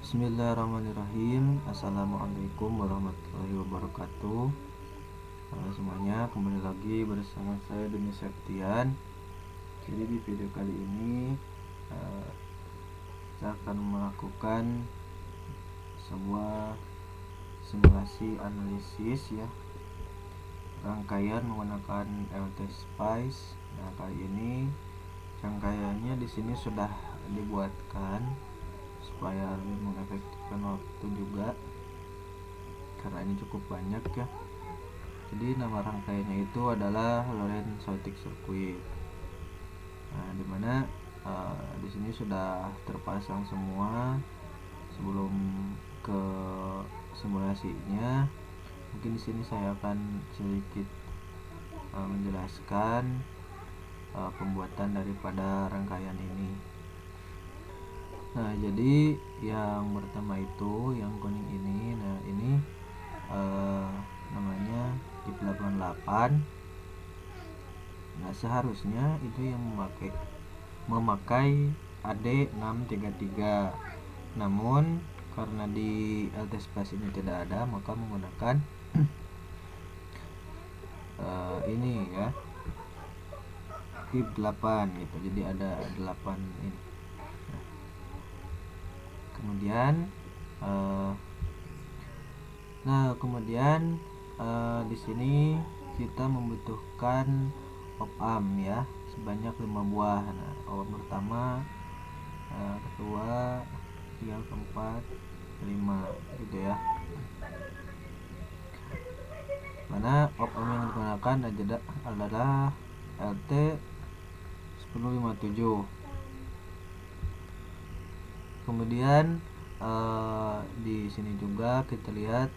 Bismillahirrahmanirrahim. Assalamualaikum warahmatullahi wabarakatuh. Halo semuanya, kembali lagi bersama saya Deni Septian. Jadi di video kali ini saya akan melakukan sebuah simulasi analisis ya, rangkaian menggunakan LT Spice. Nah, kali ini rangkaiannya di sini sudah dibuatkan supaya lebih mengefektifkan waktu juga, karena ini cukup banyak ya. Jadi nama rangkaiannya itu adalah Lorenz-Zoetic Circuit. Nah, dimana di sini sudah terpasang semua. Sebelum ke simulasinya, mungkin di sini saya akan sedikit menjelaskan pembuatan daripada rangkaian ini. Nah, jadi yang pertama itu yang kuning ini. Nah, ini namanya tip 88. Nah, seharusnya itu yang memakai AD633. Namun karena di LT Spice ini tidak ada, maka menggunakan ini ya, tip 8 gitu. Jadi ada 8 ini. Kemudian di sini kita membutuhkan op-amp ya, sebanyak 5 buah. Nah, op-amp pertama, kedua, ketiga, keempat, 5 gitu ya. Mana op-amp yang digunakan adalah LT 1057. Kemudian di sini juga kita lihat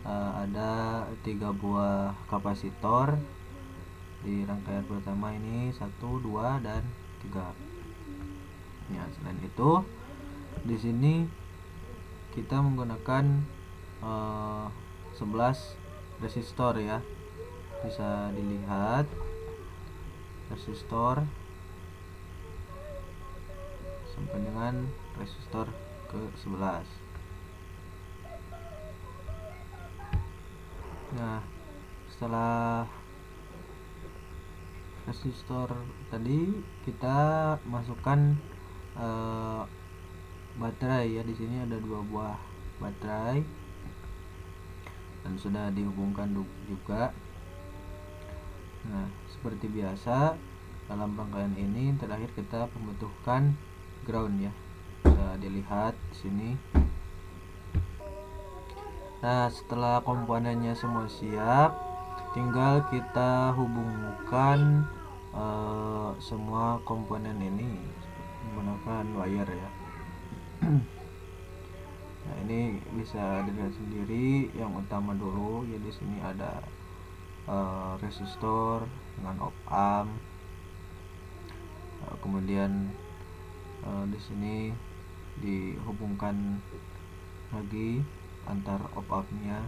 ada 3 buah kapasitor di rangkaian pertama ini, 1, 2, dan 3. Ya, selain itu di sini kita menggunakan 11 resistor ya. Bisa dilihat resistor sampai dengan resistor ke-11. Nah, setelah resistor tadi kita masukkan baterai ya. Di sini ada 2 buah baterai dan sudah dihubungkan juga. Nah, seperti biasa dalam rangkaian ini terakhir kita membutuhkan ground ya. Bisa dilihat di sini. Nah, setelah komponennya semua siap, tinggal kita hubungkan semua komponen ini menggunakan wire ya. Nah, ini bisa dilihat sendiri. Yang utama dulu ya, di sini ada resistor dengan op-amp. Kemudian di sini dihubungkan lagi antar op-ampnya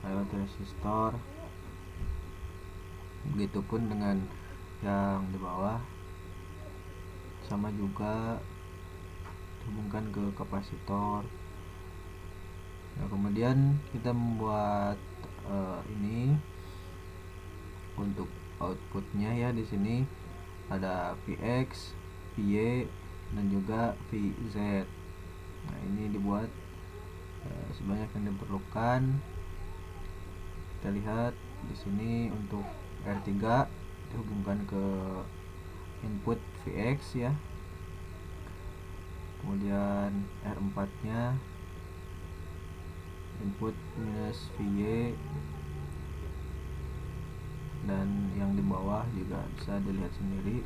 lewat resistor. Begitupun dengan yang di bawah, sama juga hubungkan ke kapasitor. Nah, kemudian kita membuat ini untuk outputnya ya. Di sini ada Vx, Vy, dan juga Vz. Nah, ini dibuat sebanyak yang diperlukan. Kita lihat di sini untuk R3 dihubungkan ke input Vx ya. Kemudian R4 nya input minus Vy, dan yang di bawah juga bisa dilihat sendiri.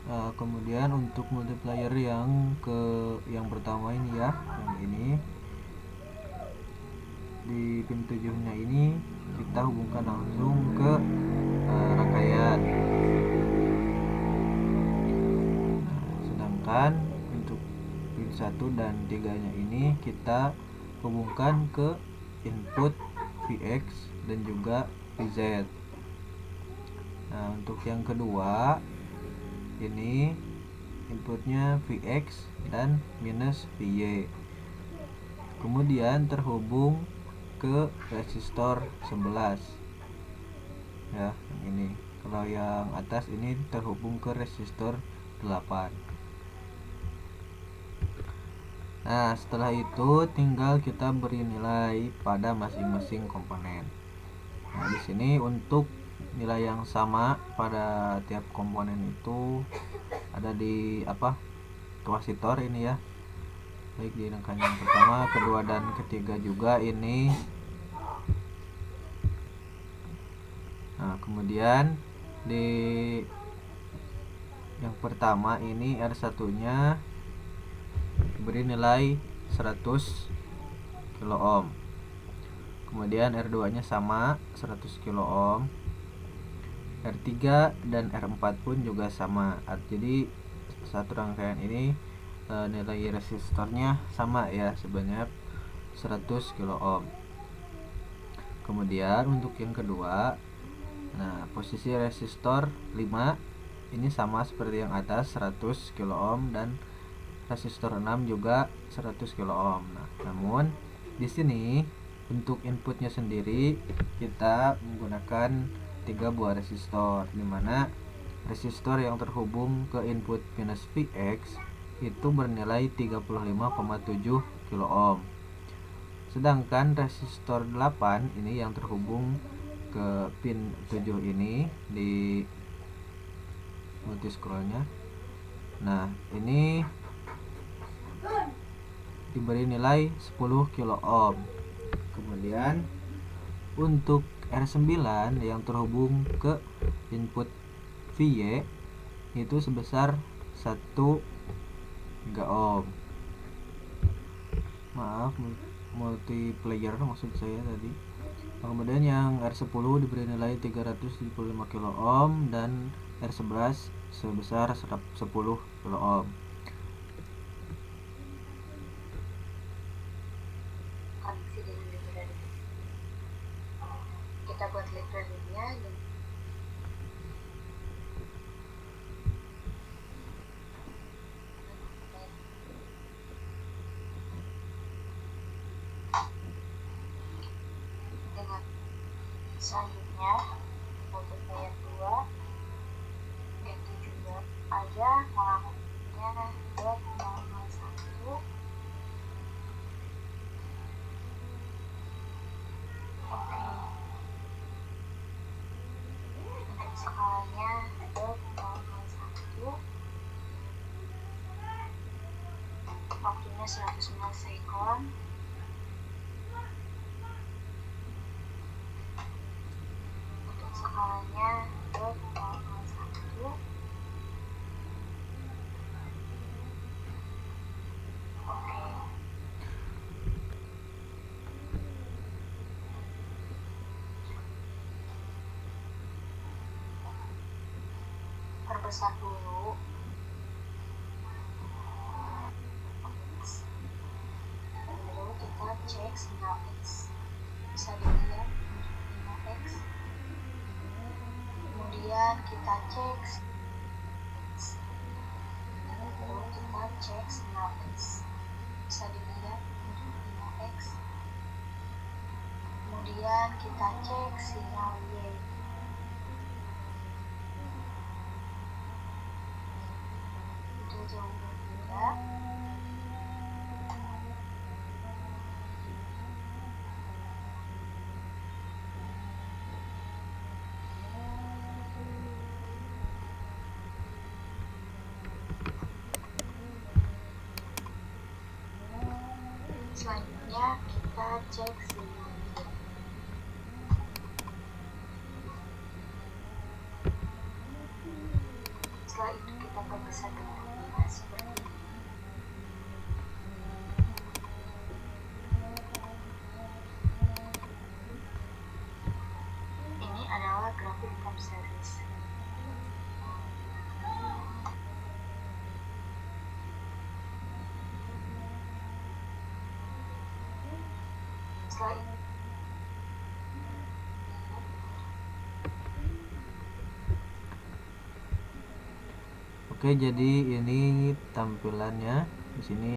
Kemudian untuk multiplier yang pertama ini ya, yang ini di pin 7 nya ini kita hubungkan langsung ke rangkaian. Sedangkan untuk pin 1 dan 3 nya ini kita hubungkan ke input Vx dan juga Vz. Nah, untuk yang kedua ini inputnya Vx dan minus Vy, kemudian terhubung ke resistor 11 ya, ini kalau yang atas ini terhubung ke resistor 8. Nah, setelah itu tinggal kita beri nilai pada masing-masing komponen. Nah, di sini untuk nilai yang sama pada tiap komponen itu ada di kapasitor ini ya. Baik di rangkaian yang pertama, kedua dan ketiga juga ini. Nah, kemudian di yang pertama ini R1-nya beri nilai 100 kilo ohm. Kemudian R2-nya sama 100 kilo ohm. R3 dan R4 pun juga sama. Jadi satu rangkaian ini nilai resistornya sama ya, sebanyak 100 kilo ohm. Kemudian untuk yang kedua, nah posisi resistor 5 ini sama seperti yang atas, 100 kilo ohm, dan resistor 6 juga 100 kilo ohm. Nah, namun di sini untuk inputnya sendiri kita menggunakan 3 buah resistor, dimana resistor yang terhubung ke input minus Vx itu bernilai 35,7 kilo ohm. Sedangkan resistor 8 ini yang terhubung ke pin 7 ini di multi scrollnya. Nah, ini diberi nilai 10 kilo ohm. Kemudian untuk R9 yang terhubung ke input Vy itu sebesar 1 ohm. Maaf, multiplayer maksud saya tadi. Kemudian yang R10 diberi nilai 375 kilo ohm dan R11 sebesar 10 kilo ohm. Kita buat library-nya dengan selanjutnya untuk layer 2 itu juga aja melakukannya buat 001. Oke, untuk skalanya buat 001, waktunya 100 milisekund. Untuk skalanya buat 001, oke. Perbesar dulu. Lalu kita cek sinyal X, bisa dilihat 5X. Kemudian kita cek X, lalu kita cek sinyal X, bisa dilihat 5X. Kemudian kita cek sinyal Y, itu jauh berbeda. Selanjutnya kita cek sinyal Y. Setelah itu kita perbesar dengan 5 seperti ini. Ini adalah grafik time series. Setelah itu Oke, jadi ini tampilannya di sini.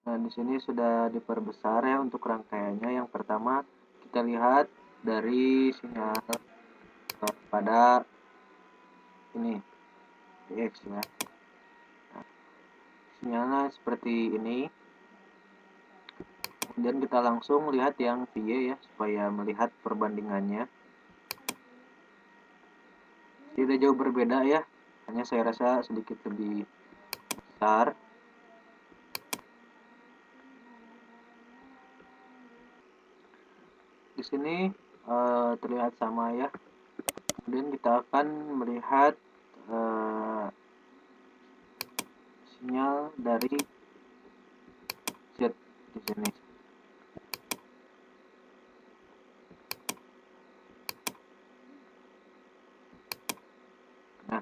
Nah, di sini sudah diperbesar ya untuk rangkaiannya. Yang pertama kita lihat dari sinyal pada ini X ya. Nah, sinyalnya seperti ini. Kemudian kita langsung lihat yang PY ya supaya melihat perbandingannya. Tidak jauh berbeda ya. Hanya saya rasa sedikit lebih besar. Di sini terlihat sama ya. Kemudian kita akan melihat sinyal dari Z di sini. Nah,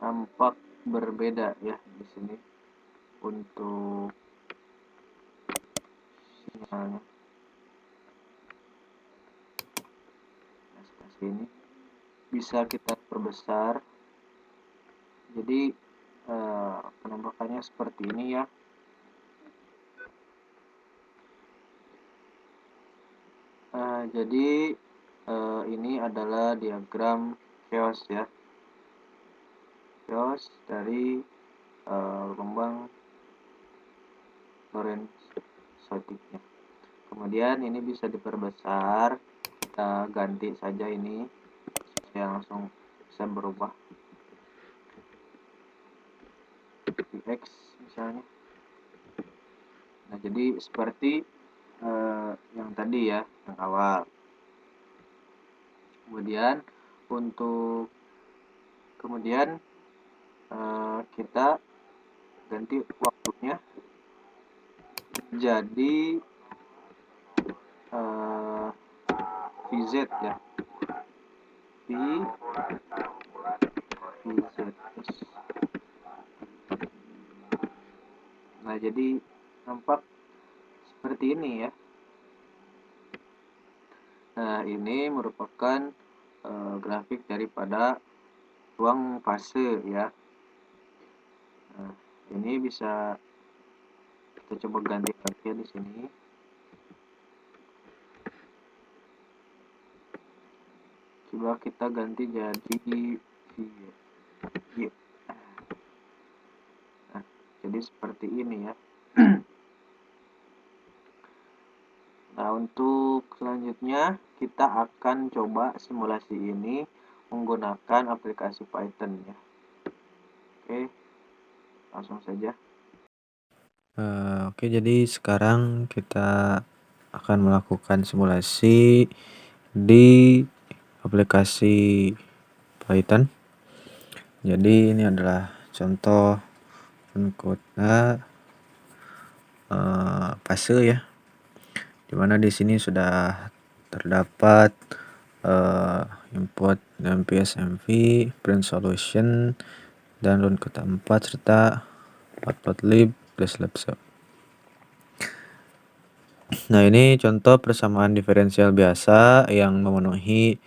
nampak berbeda ya di sini untuk sinyalnya. Nah, seperti ini bisa kita perbesar. Jadi penampakannya seperti ini ya. Jadi ini adalah diagram chaos ya. Chaos dari gelombang Lorentz-Schrödinger. Kemudian ini bisa diperbesar. Kita ganti saja ini supaya langsung bisa berubah. X misalnya. Nah, jadi seperti yang tadi ya, yang awal. Kemudian kita ganti waktunya jadi VZ ya. VZ. Nah, jadi nampak seperti ini ya. Nah, ini merupakan grafik daripada ruang fase ya. Nah, ini bisa kita coba ganti lagi ya di sini. Coba kita ganti jadi Y. Nah, jadi seperti ini ya. Nah, untuk selanjutnya kita akan coba simulasi ini menggunakan aplikasi Python ya. Oke, langsung saja. Oke, jadi sekarang kita akan melakukan simulasi di aplikasi Python. Jadi ini adalah contoh code fase ya, dimana di sini sudah terdapat input MPS MV, print solution, dan run kota 4 serta matplotlib lab. Nah, ini contoh persamaan diferensial biasa yang memenuhi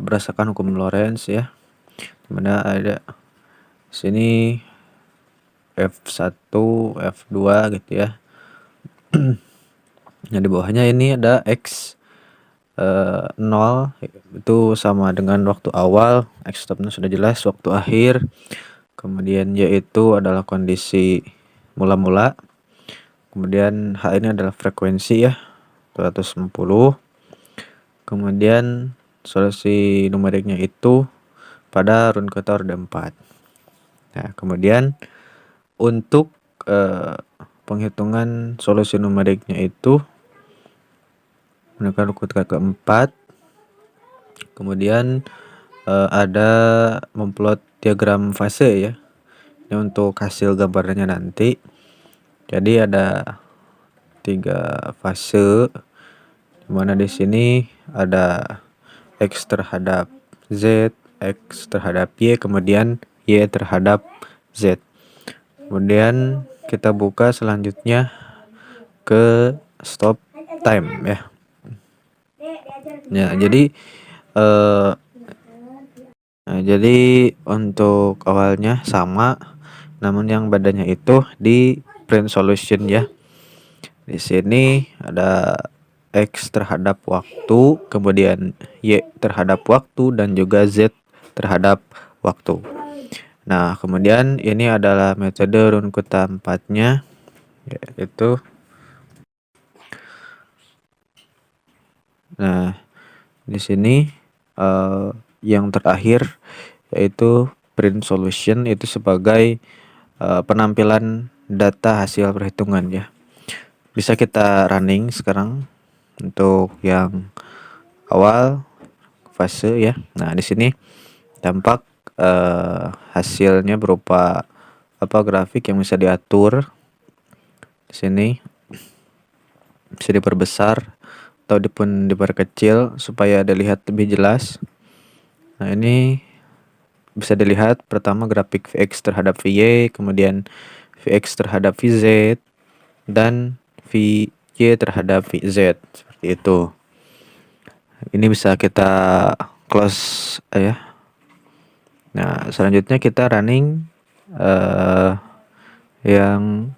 berdasarkan hukum Lorentz ya, dimana ada sini F1, F2 gitu ya. Nah, di bawahnya ini ada X 0 itu sama dengan waktu awal, X stopnya sudah jelas, waktu akhir. Kemudian Y itu adalah kondisi mula-mula. Kemudian H ini adalah frekuensi ya, 260. Kemudian solusi numeriknya itu pada run kota order 4. Nah, kemudian untuk penghitungan solusi numeriknya itu menggunakan kota keempat. Kemudian ada memplot diagram fase ya. Ini untuk hasil gambarnya nanti. Jadi ada 3 fase, dimana di sini ada X terhadap Z, X terhadap Y, kemudian Y terhadap Z. Kemudian kita buka selanjutnya ke stop time ya. Ya, jadi Nah, jadi untuk awalnya sama, namun yang badannya itu di print solution ya. Di sini ada X terhadap waktu, kemudian Y terhadap waktu, dan juga Z terhadap waktu. Nah, kemudian ini adalah metode runut keempatnya, yaitu nah, di sini yang terakhir yaitu print solution itu sebagai penampilan data hasil perhitungan ya. Bisa kita running sekarang untuk yang awal fase ya. Nah, di sini tampak hasilnya berupa grafik yang bisa diatur. Di sini bisa diperbesar atau diperkecil supaya dilihat lebih jelas. Nah, ini bisa dilihat pertama grafik Vx terhadap Vy, kemudian Vx terhadap Vz, dan Vy terhadap Vz, seperti itu. Ini bisa kita close ya. Nah, selanjutnya kita running yang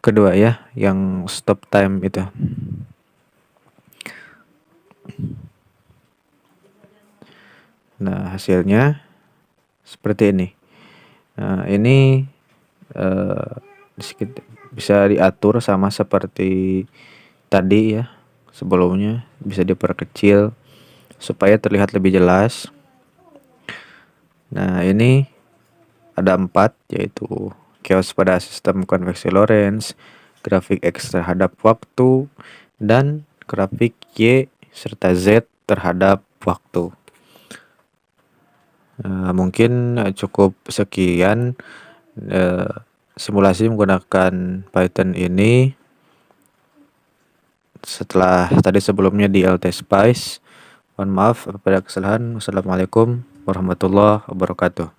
kedua ya, yang stop time itu. Nah, hasilnya seperti ini. Nah, ini bisa diatur sama seperti tadi ya, sebelumnya bisa diperkecil supaya terlihat lebih jelas. Nah, ini ada 4, yaitu chaos pada sistem konveksi Lorentz, grafik X terhadap waktu, dan grafik Y serta Z terhadap waktu. Mungkin cukup sekian simulasi menggunakan Python ini. Setelah tadi sebelumnya di LT Spice. Mohon maaf apabila kesalahan. Wassalamualaikum warahmatullahi wabarakatuh.